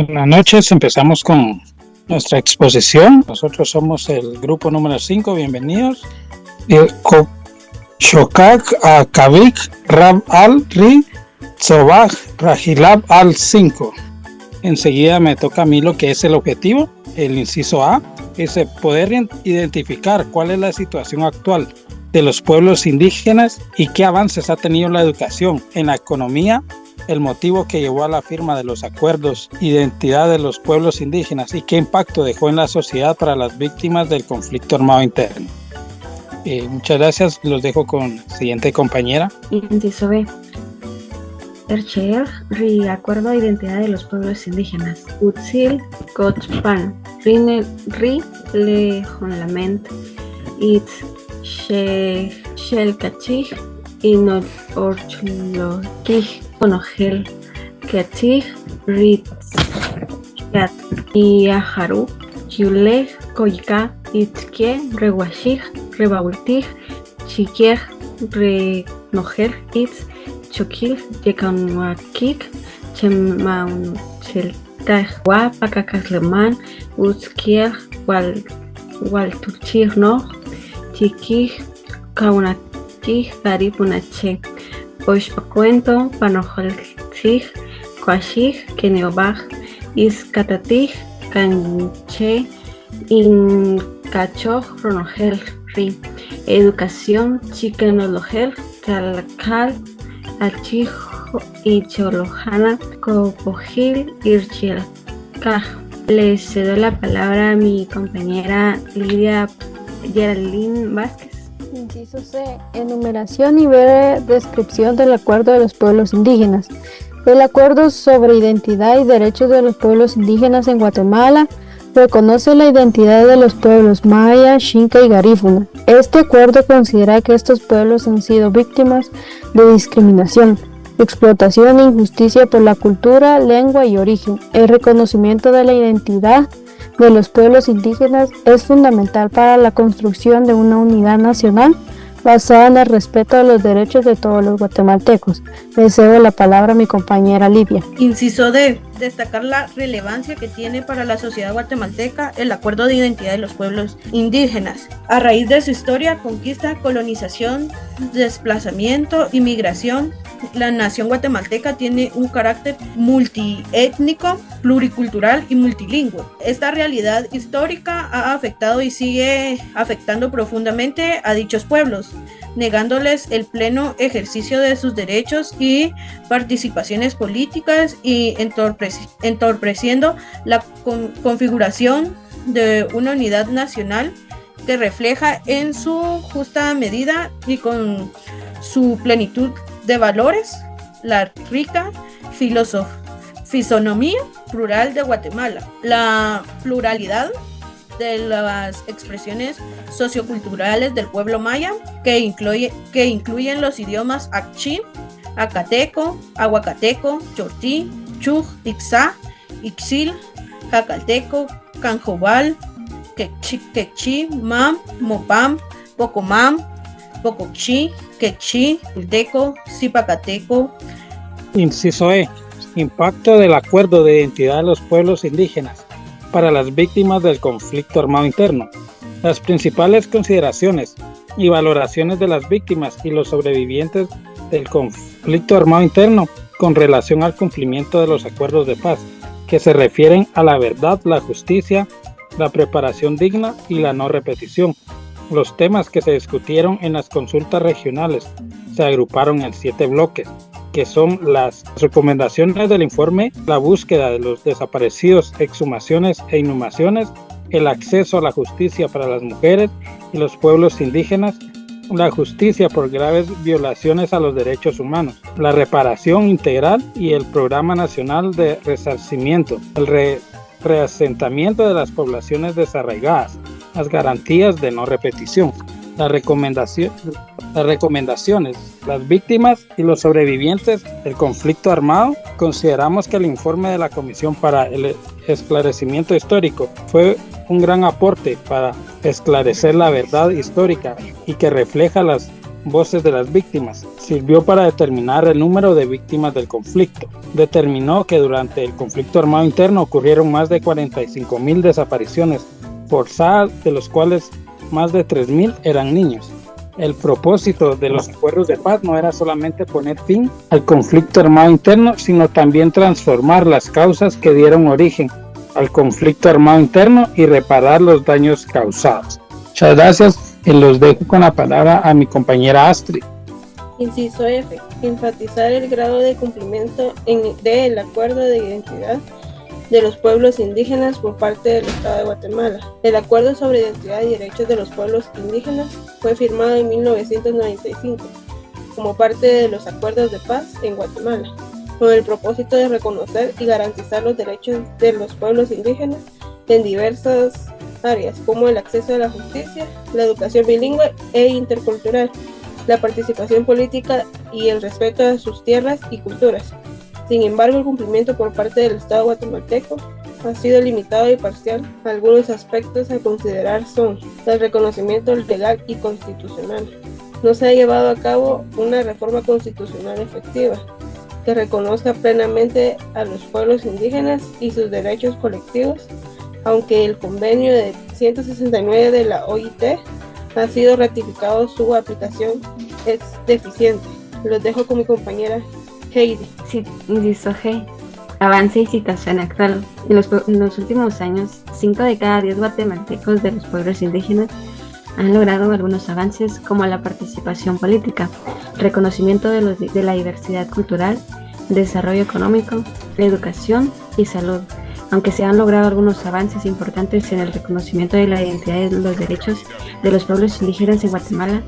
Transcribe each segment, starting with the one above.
Buenas noches, empezamos con nuestra exposición. Nosotros somos el grupo número 5, bienvenidos. Shokak Akavik Rab al-Ri Tzobaj Rajilab al-5. Enseguida me toca a mí lo que es el objetivo, el inciso A, es poder identificar cuál es la situación actual de los pueblos indígenas y qué avances ha tenido la educación en la economía, el motivo que llevó a la firma de los acuerdos de identidad de los pueblos indígenas y qué impacto dejó en la sociedad para las víctimas del conflicto armado interno. Muchas gracias, los dejo con la siguiente compañera. Inciso B. Ercheer, ri acuerdo de identidad de los pueblos indígenas. Utzil, Cochpan, ri le honlament, itz shelkachig, inol orchlokig, konogel, kachig, ritz, kat, iaharu, yuleg, koyka, itzke, rewashig, rebaultig, chikieg, renogel, itz, chokil, yekanwakik, chemaun, cheltaj, pakakasleman, utzkieg, waltuchig no, chikig, kaunachig, garipunache, oishpacuento, panojalchig, kwashig, keneobaj, iskatatig, canche, incachoj, ronogel, ri, educación, chikenologel, talakal, achijo y cholojana, copojil, irchielcaj. Le cedo la palabra a mi compañera Lidia Geraldine Vázquez. Inciso C. Enumeración y breve descripción del Acuerdo de los Pueblos Indígenas. El Acuerdo sobre Identidad y Derechos de los Pueblos Indígenas en Guatemala reconoce la identidad de los pueblos maya, xinca y garífuna. Este acuerdo considera que estos pueblos han sido víctimas de discriminación, explotación e injusticia por la cultura, lengua y origen. El reconocimiento de la identidad de los pueblos indígenas es fundamental para la construcción de una unidad nacional basada en el respeto a los derechos de todos los guatemaltecos. Le cedo la palabra a mi compañera Livia. Inciso D. Destacar la relevancia que tiene para la sociedad guatemalteca el Acuerdo de Identidad de los Pueblos Indígenas. A raíz de su historia, conquista, colonización, desplazamiento y migración, la nación guatemalteca tiene un carácter multiétnico, pluricultural y multilingüe. Esta realidad histórica ha afectado y sigue afectando profundamente a dichos pueblos, negándoles el pleno ejercicio de sus derechos y participaciones políticas y entorpeciendo la configuración de una unidad nacional que refleja en su justa medida y con su plenitud de valores la rica fisonomía plural de Guatemala, la pluralidad de las expresiones socioculturales del pueblo maya que incluyen los idiomas akchi, acateco, aguacateco, chortí, chuj, ixá, ixil, jacalteco, canjobal, quechí, mam, mopam, pocomam, pocochi, quechí, ulteco, zipacateco. Inciso E. Impacto del Acuerdo de Identidad de los Pueblos Indígenas para las víctimas del conflicto armado interno. Las principales consideraciones y valoraciones de las víctimas y los sobrevivientes del conflicto armado interno con relación al cumplimiento de los acuerdos de paz, que se refieren a la verdad, la justicia, la preparación digna y la no repetición. Los temas que se discutieron en las consultas regionales se agruparon en 7 bloques, que son las recomendaciones del informe, la búsqueda de los desaparecidos, exhumaciones e inhumaciones, el acceso a la justicia para las mujeres y los pueblos indígenas, la justicia por graves violaciones a los derechos humanos, la reparación integral y el Programa Nacional de Resarcimiento, el reasentamiento de las poblaciones desarraigadas, las garantías de no repetición, las recomendaciones, las víctimas y los sobrevivientes del conflicto armado. Consideramos que el informe de la Comisión para el Esclarecimiento Histórico fue un gran aporte para esclarecer la verdad histórica y que refleja las Voces de las Víctimas. Sirvió para determinar el número de víctimas del conflicto. Determinó que durante el conflicto armado interno ocurrieron más de 45.000 desapariciones forzadas, de los cuales más de 3.000 eran niños. El propósito de los acuerdos de paz no era solamente poner fin al conflicto armado interno, sino también transformar las causas que dieron origen al conflicto armado interno y reparar los daños causados. Muchas gracias y los dejo con la palabra a mi compañera Astrid. Inciso F. Enfatizar el grado de cumplimiento del Acuerdo de Identidad de los Pueblos Indígenas por parte del Estado de Guatemala. El Acuerdo sobre Identidad y Derechos de los Pueblos Indígenas fue firmado en 1995 como parte de los Acuerdos de Paz en Guatemala, con el propósito de reconocer y garantizar los derechos de los pueblos indígenas en diversas áreas, como el acceso a la justicia, la educación bilingüe e intercultural, la participación política y el respeto a sus tierras y culturas. Sin embargo, el cumplimiento por parte del Estado guatemalteco ha sido limitado y parcial. Algunos aspectos a considerar son el reconocimiento legal y constitucional. No se ha llevado a cabo una reforma constitucional efectiva que reconozca plenamente a los pueblos indígenas y sus derechos colectivos, aunque el convenio de 169 de la OIT ha sido ratificado, su aplicación es deficiente. Los dejo con mi compañera Heidi. Sí, inciso G. Avance y situación actual. En los últimos años, 5 de cada 10 guatemaltecos de los pueblos indígenas han logrado algunos avances, como la participación política, reconocimiento de la diversidad cultural, desarrollo económico, educación y salud. Aunque se han logrado algunos avances importantes en el reconocimiento de la identidad y los derechos de los pueblos indígenas en Guatemala,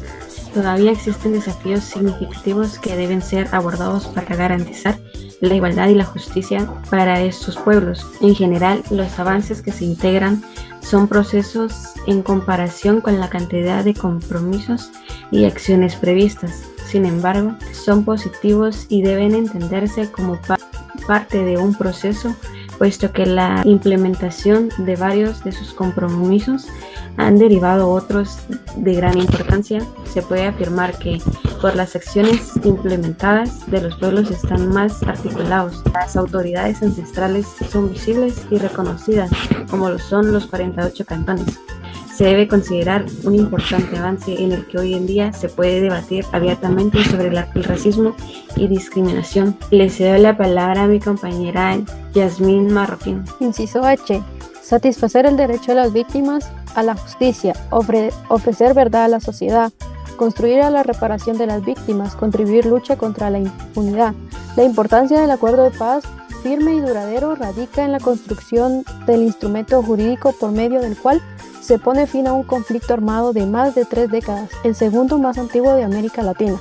todavía existen desafíos significativos que deben ser abordados para garantizar la igualdad y la justicia para estos pueblos. En general, los avances que se integran son procesos en comparación con la cantidad de compromisos y acciones previstas. Sin embargo, son positivos y deben entenderse como parte de un proceso, puesto que la implementación de varios de sus compromisos han derivado otros de gran importancia. Se puede afirmar que por las acciones implementadas de los pueblos están más articulados. Las autoridades ancestrales son visibles y reconocidas, como lo son los 48 cantones. Se debe considerar un importante avance en el que hoy en día se puede debatir abiertamente sobre el racismo y discriminación. Le cedo la palabra a mi compañera Yasmín Marroquín. Inciso H. Satisfacer el derecho de las víctimas a la justicia, ofrecer verdad a la sociedad, construir a la reparación de las víctimas, contribuir lucha contra la impunidad. La importancia del acuerdo de paz firme y duradero radica en la construcción del instrumento jurídico por medio del cual se pone fin a un conflicto armado de más de 3 décadas, el segundo más antiguo de América Latina.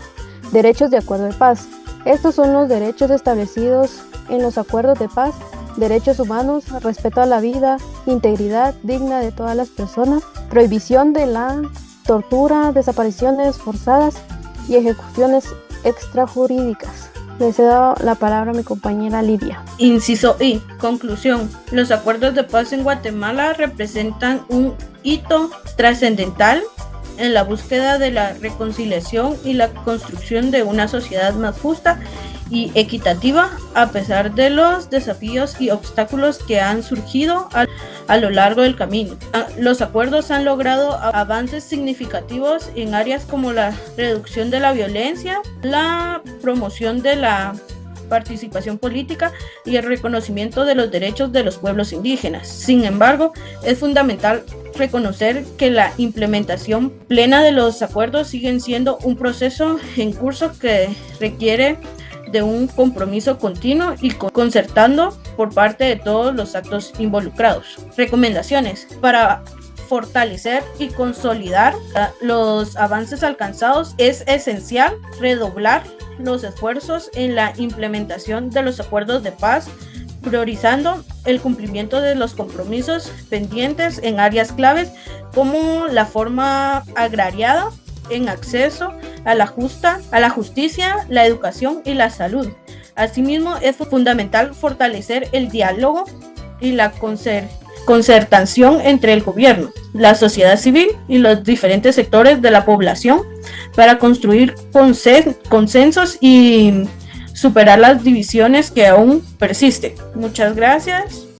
Derechos de acuerdo de paz. Estos son los derechos establecidos en los acuerdos de paz: derechos humanos, respeto a la vida, integridad digna de todas las personas, prohibición de la tortura, desapariciones forzadas y ejecuciones extrajurídicas. Le cedo la palabra a mi compañera Lidia. Inciso I. Conclusión. Los acuerdos de paz en Guatemala representan un hito trascendental en la búsqueda de la reconciliación y la construcción de una sociedad más justa y equitativa, a pesar de los desafíos y obstáculos que han surgido a lo largo del camino. Los acuerdos han logrado avances significativos en áreas como la reducción de la violencia, la promoción de la participación política y el reconocimiento de los derechos de los pueblos indígenas. Sin embargo, es fundamental reconocer que la implementación plena de los acuerdos sigue siendo un proceso en curso que requiere de un compromiso continuo y concertando por parte de todos los actores involucrados. Recomendaciones para fortalecer y consolidar los avances alcanzados: es esencial redoblar los esfuerzos en la implementación de los acuerdos de paz, priorizando el cumplimiento de los compromisos pendientes en áreas claves como la forma agrariada, en acceso a la justicia, la educación y la salud. Asimismo, es fundamental fortalecer el diálogo y la concertación entre el gobierno, la sociedad civil y los diferentes sectores de la población para construir consensos y superar las divisiones que aún persisten. Muchas gracias.